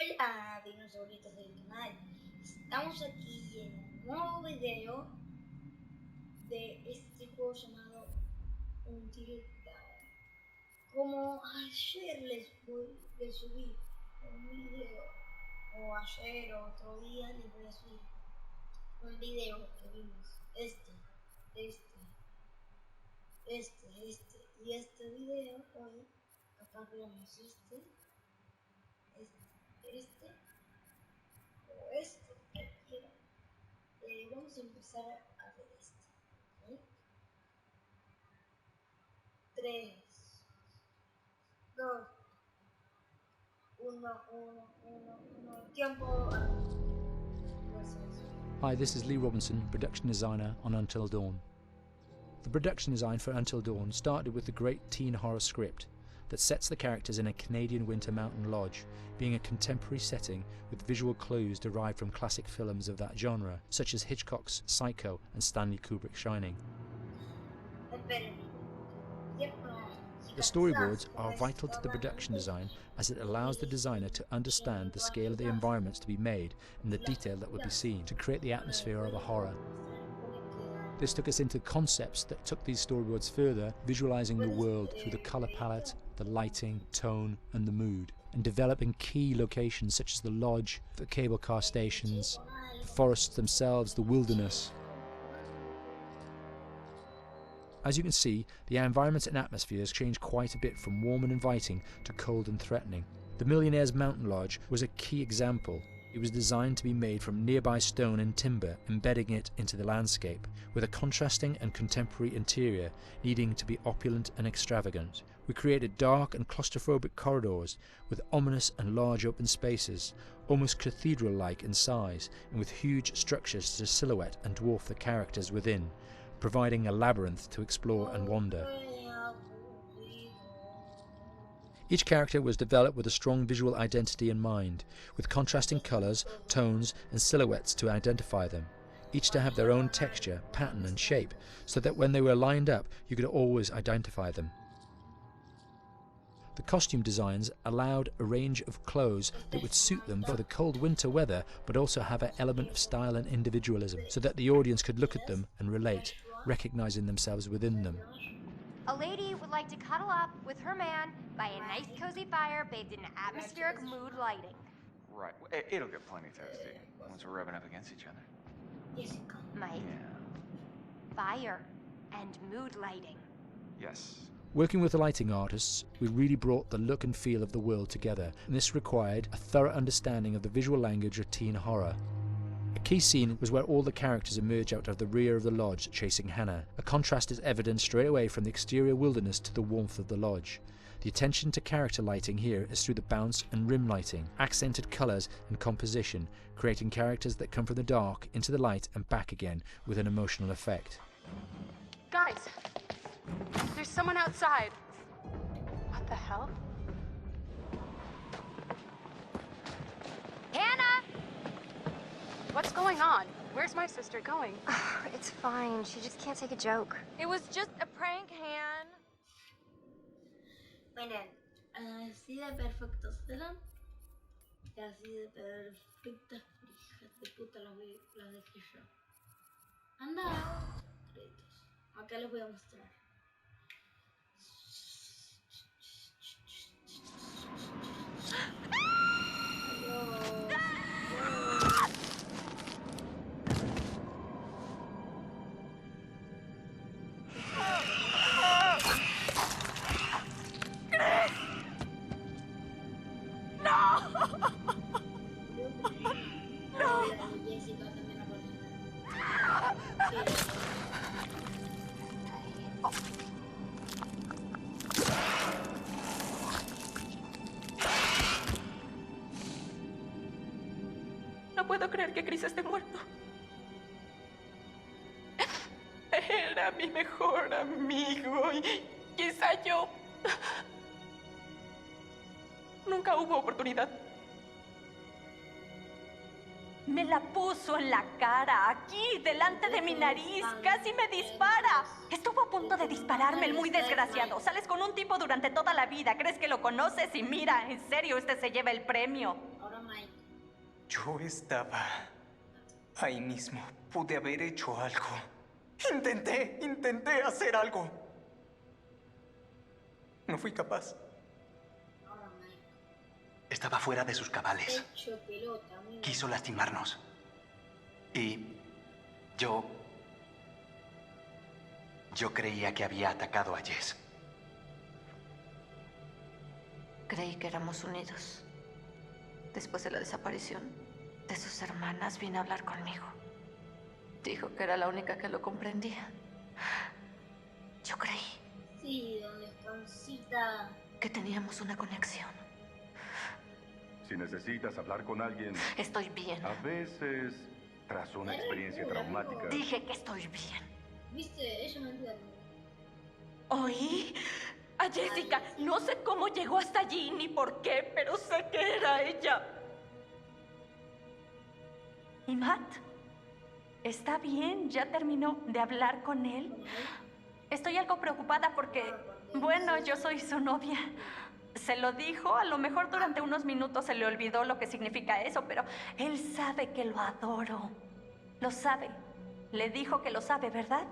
Hola, dinosauritos del canal. Estamos aquí en un nuevo video de este juego llamado Entrada. Como ayer les subí un video, o ayer o otro día les voy a subir un video que vimos este y este video hoy. Acá vemos este o este, cualquiera. Vamos a empezar a ver este. ¿Sí? 3, 2, 1, tiempo. Hi, this is Lee Robinson, production designer on Until Dawn. The production design for Until Dawn started with the great teen horror script that sets the characters in a Canadian winter mountain lodge, being a contemporary setting with visual clues derived from classic films of that genre, such as Hitchcock's Psycho and Stanley Kubrick's Shining. The storyboards are vital to the production design, as it allows the designer to understand the scale of the environments to be made and the detail that would be seen to create the atmosphere of a horror. This took us into concepts that took these storyboards further, visualizing the world through the color palette, the lighting, tone and the mood, and developing key locations such as the lodge, the cable car stations, the forests themselves, the wilderness. As you can see, the environments and atmospheres change quite a bit from warm and inviting to cold and threatening. The Millionaire's Mountain Lodge was a key example. It was designed to be made from nearby stone and timber, embedding it into the landscape, with a contrasting and contemporary interior needing to be opulent and extravagant. We created dark and claustrophobic corridors with ominous and large open spaces, almost cathedral-like in size, and with huge structures to silhouette and dwarf the characters within, providing a labyrinth to explore and wander. Each character was developed with a strong visual identity in mind, with contrasting colours, tones and silhouettes to identify them, each to have their own texture, pattern and shape, so that when they were lined up you could always identify them. The costume designs allowed a range of clothes that would suit them for the cold winter weather, but also have an element of style and individualism, so that the audience could look at them and relate, recognizing themselves within them. A lady would like to cuddle up with her man by a nice cozy fire bathed in atmospheric mood lighting. Right. It'll get plenty toasty once we're rubbing up against each other. Mike? Yeah. Fire and mood lighting. Yes. Working with the lighting artists, we really brought the look and feel of the world together, and this required a thorough understanding of the visual language of teen horror. A key scene was where all the characters emerge out of the rear of the lodge chasing Hannah. A contrast is evident straight away from the exterior wilderness to the warmth of the lodge. The attention to character lighting here is through the bounce and rim lighting, accented colours and composition, creating characters that come from the dark into the light and back again with an emotional effect. Guys, there's someone outside. What the hell? Hannah! What's going on? Where's my sister going? It's fine. She just can't take a joke. It was just a prank, Han. Miren, así de perfectos eran. Y así de perfectas, hijas de puta las dejé yo. Anda, créditos. Acá les voy a mostrar. No puedo creer que Chris esté muerto. Era mi mejor amigo y quizá yo... Nunca hubo oportunidad. Me la puso en la cara, aquí, delante de mi nariz. Casi me dispara. Estuvo a punto de dispararme, el muy desgraciado. Sales con un tipo durante toda la vida, crees que lo conoces y mira, en serio, este se lleva el premio. Ahora Mike. Yo estaba ahí mismo. Pude haber hecho algo. Intenté hacer algo. No fui capaz. Ahora Mike. Estaba fuera de sus cabales. Hecho pelota, muy bien. Quiso lastimarnos. Y yo creía que había atacado a Jess. Creí que éramos unidos. Después de la desaparición de sus hermanas, vino a hablar conmigo. Dijo que era la única que lo comprendía. Yo creí Sí, donde Descansita. que teníamos una conexión. Si necesitas hablar con alguien, Estoy bien. a veces, tras una experiencia traumática, Dije que estoy bien. Viste, ella me entiende. Oí a Jessica. No sé cómo llegó hasta allí ni por qué, pero sé que era ella. ¿Y Matt? ¿Está bien? ¿Ya terminó de hablar con él? Estoy algo preocupada porque, bueno, yo soy su novia. Se lo dijo, a lo mejor durante unos minutos se le olvidó lo que significa eso, pero él sabe que lo adoro. Lo sabe. Le dijo que lo sabe, ¿verdad?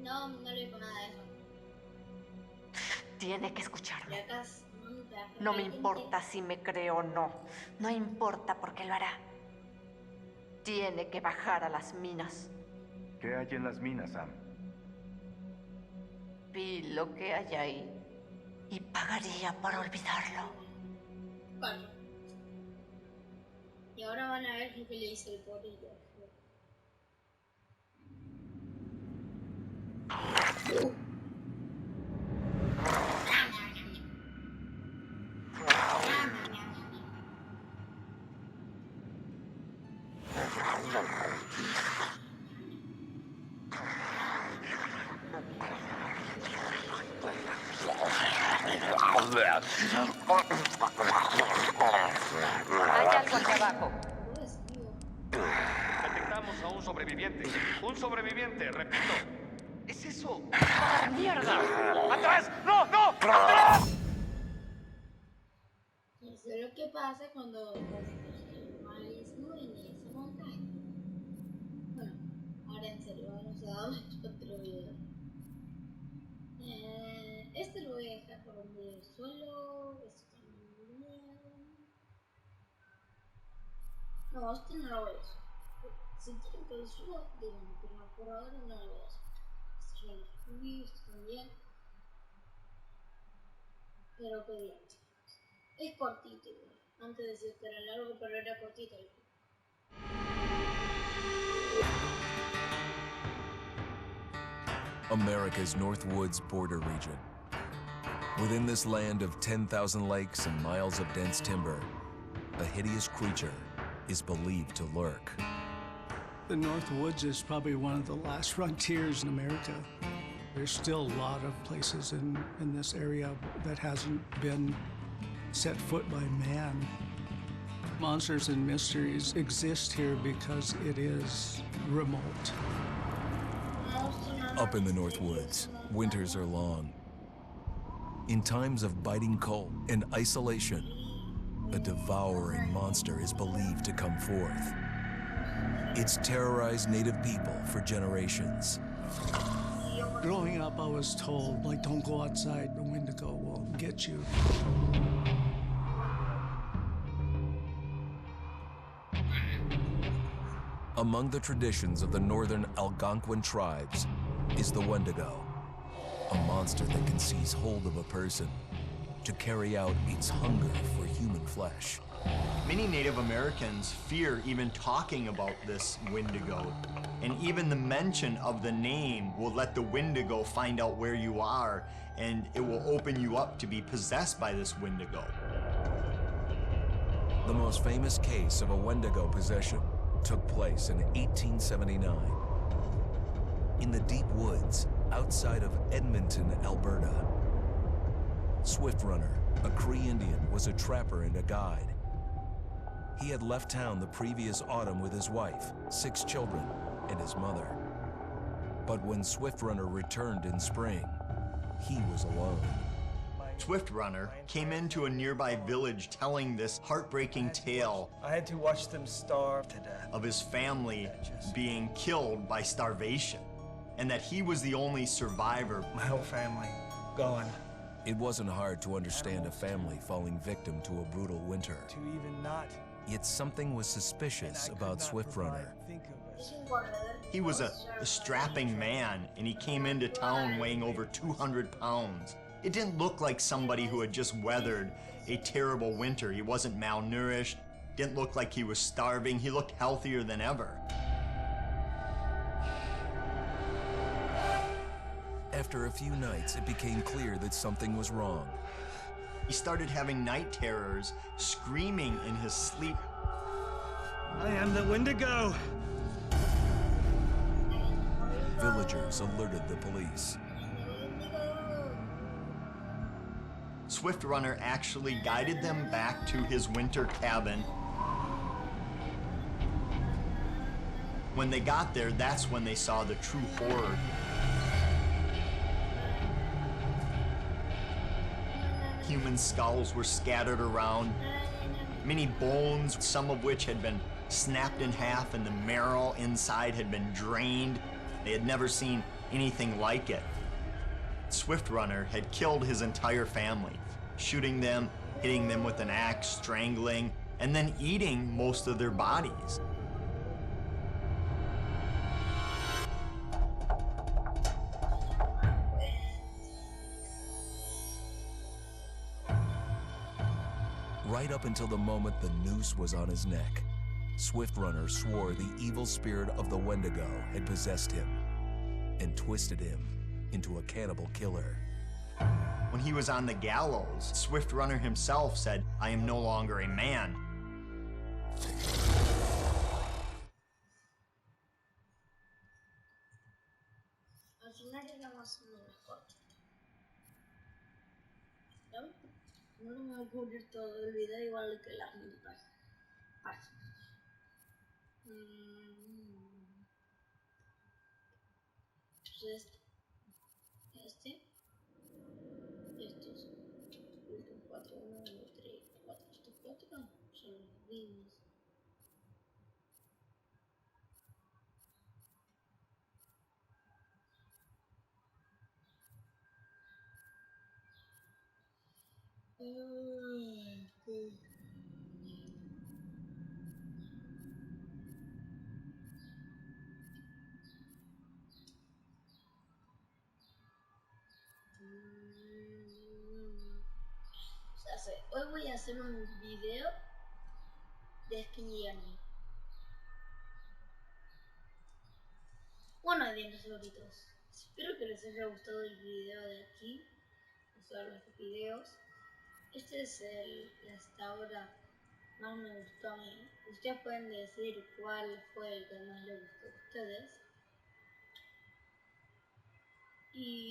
No, no le digo nada de eso. Tiene que escucharme. Y acá No me importa si me cree o no. No importa porque lo hará. Tiene que bajar a las minas. ¿qué hay en las minas, Sam? Vi lo que hay ahí y pagaría por olvidarlo. Vale. Y ahora van a ver lo que le hizo el porillo. Hay algo aquí abajo. Detectamos a un sobreviviente. Un sobreviviente, repito. ¿Es eso? ¡Mierda! ¡Atrás! ¡No! ¡No! ¡Atrás! Eso es lo que pasa cuando el animalismo en esa montaña. Bueno, ahora en serio, vamos a dar otro video. Este lo voy a dejar por un video solo. Esto también. No, este no lo voy a hacer. Si quieren que lo suba, díganme, pero por ahora no lo voy a hacer. Este ya lo subí, esto también. Pero que bien. Es cortito igual. Antes decía que era largo, pero era cortito. America's North Woods border region. Within this land of 10,000 lakes and miles of dense timber, a hideous creature is believed to lurk. The North Woods is probably one of the last frontiers in America. There's still a lot of places in this area that hasn't been set foot by man. Monsters and mysteries exist here because it is remote. Up in the North Woods, winters are long. In times of biting cold and isolation, a devouring monster is believed to come forth. It's terrorized native people for generations. Growing up, I was told, like, don't go outside, the Wendigo will get you. Among the traditions of the northern Algonquin tribes is the Wendigo, a monster that can seize hold of a person to carry out its hunger for human flesh. Many Native Americans fear even talking about this Wendigo, and even the mention of the name will let the Wendigo find out where you are, and it will open you up to be possessed by this Wendigo. The most famous case of a Wendigo possession took place in 1879 in the deep woods outside of Edmonton, Alberta. Swift Runner, a Cree Indian, was a trapper and a guide. He had left town the previous autumn with his wife, 6 children, and his mother. But when Swift Runner returned in spring, he was alone. Swift Runner came into a nearby village telling this heartbreaking tale. I had to watch them starve to death. Of his family being killed by starvation, and that he was the only survivor. My whole family gone. It wasn't hard to understand a family falling victim to a brutal winter. To even not. Yet something was suspicious about Swift Runner. He was a strapping man, and he came into town weighing over 200 pounds. It didn't look like somebody who had just weathered a terrible winter. He wasn't malnourished, didn't look like he was starving. He looked healthier than ever. After a few nights, it became clear that something was wrong. He started having night terrors, screaming in his sleep. I am the Wendigo! Villagers alerted the police. Swift Runner actually guided them back to his winter cabin. When they got there, that's when they saw the true horror. Human skulls were scattered around, many bones, some of which had been snapped in half, and the marrow inside had been drained. They had never seen anything like it. Swift Runner had killed his entire family, shooting them, hitting them with an axe, strangling, and then eating most of their bodies. Right up until the moment the noose was on his neck, Swift Runner swore the evil spirit of the Wendigo had possessed him and twisted him into a cannibal killer. When he was on the gallows, Swift Runner himself said, "I am no longer a man." Al final era más o menos corto. No me voy a cubrir todo el video igual que las 1000 páginas. Pues estos últimos 4, 1, 2, 3, 4, estos 4 son los mismos. Hoy voy a hacer un video despidiendo. Bueno, bien, favoritos. Espero que les haya gustado el video de aquí, o sea, los videos. Este es el que hasta ahora más me gustó a mí. Ustedes pueden decir cuál fue el que más les gustó a ustedes. Y